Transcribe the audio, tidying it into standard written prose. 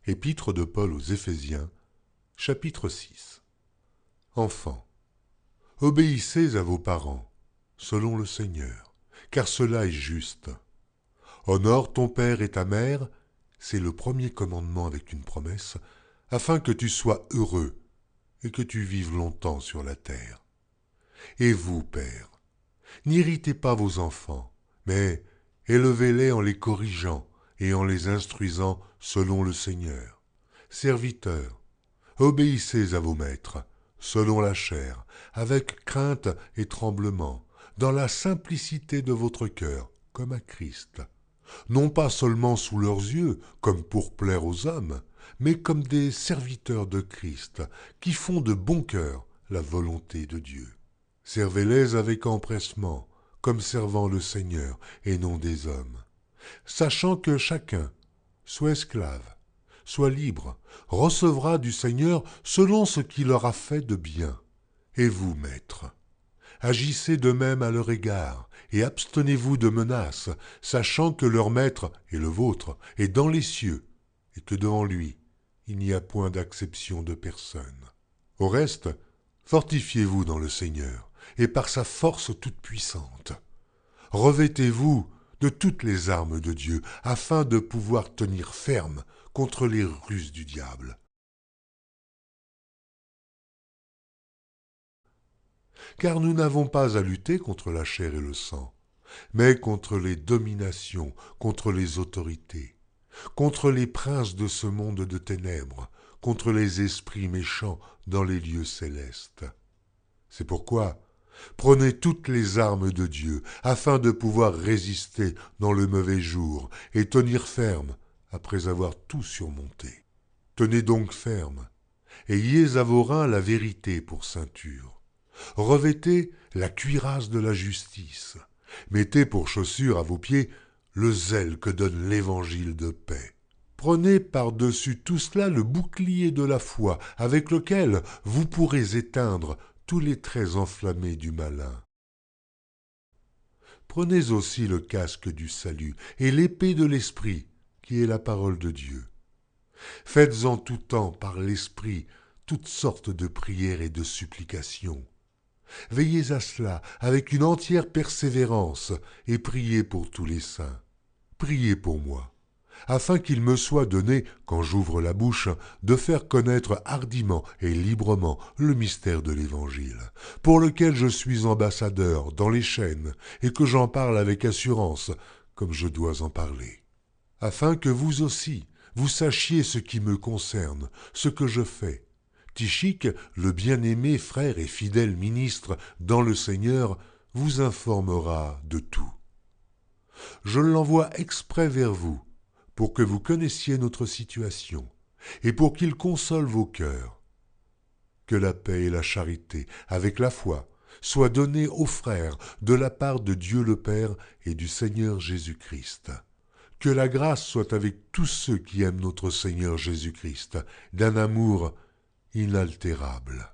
Épître de Paul aux Éphésiens, chapitre 6. Enfants, obéissez à vos parents, selon le Seigneur, car cela est juste. Honore ton père et ta mère, c'est le premier commandement avec une promesse, afin que tu sois heureux et que tu vives longtemps sur la terre. Et vous, pères, n'irritez pas vos enfants, mais élevez-les en les corrigeant et en les instruisant selon le Seigneur. Serviteurs, obéissez à vos maîtres, selon la chair, avec crainte et tremblement, dans la simplicité de votre cœur, comme à Christ. Non pas seulement sous leurs yeux, comme pour plaire aux hommes, mais comme des serviteurs de Christ, qui font de bon cœur la volonté de Dieu. Servez-les avec empressement, comme servant le Seigneur et non des hommes, sachant que chacun, soit esclave, soit libre, recevra du Seigneur selon ce qu'il aura fait de bien. Et vous, maîtres, agissez de même à leur égard, et abstenez-vous de menaces, sachant que leur maître et le vôtre est dans les cieux, et que devant lui, il n'y a point d'acception de personne. Au reste, fortifiez-vous dans le Seigneur, et par sa force toute puissante. Revêtez-vous de toutes les armes de Dieu, afin de pouvoir tenir ferme contre les ruses du diable. Car nous n'avons pas à lutter contre la chair et le sang, mais contre les dominations, contre les autorités, contre les princes de ce monde de ténèbres, contre les esprits méchants dans les lieux célestes. C'est pourquoi prenez toutes les armes de Dieu, afin de pouvoir résister dans le mauvais jour et tenir ferme après avoir tout surmonté. Tenez donc ferme, ayez à vos reins la vérité pour ceinture. Revêtez la cuirasse de la justice. Mettez pour chaussure à vos pieds le zèle que donne l'évangile de paix. Prenez par-dessus tout cela le bouclier de la foi, avec lequel vous pourrez éteindre tous les traits enflammés du malin. Prenez aussi le casque du salut et l'épée de l'Esprit, qui est la parole de Dieu. Faites en tout temps par l'Esprit toutes sortes de prières et de supplications. Veillez à cela avec une entière persévérance et priez pour tous les saints. Priez pour moi, afin qu'il me soit donné, quand j'ouvre la bouche, de faire connaître hardiment et librement le mystère de l'Évangile, pour lequel je suis ambassadeur dans les chaînes, et que j'en parle avec assurance, comme je dois en parler. Afin que vous aussi, vous sachiez ce qui me concerne, ce que je fais. Tychique, le bien-aimé frère et fidèle ministre dans le Seigneur, vous informera de tout. Je l'envoie exprès vers vous, pour que vous connaissiez notre situation, et pour qu'il console vos cœurs. Que la paix et la charité, avec la foi, soient données aux frères de la part de Dieu le Père et du Seigneur Jésus-Christ. Que la grâce soit avec tous ceux qui aiment notre Seigneur Jésus-Christ, d'un amour inaltérable.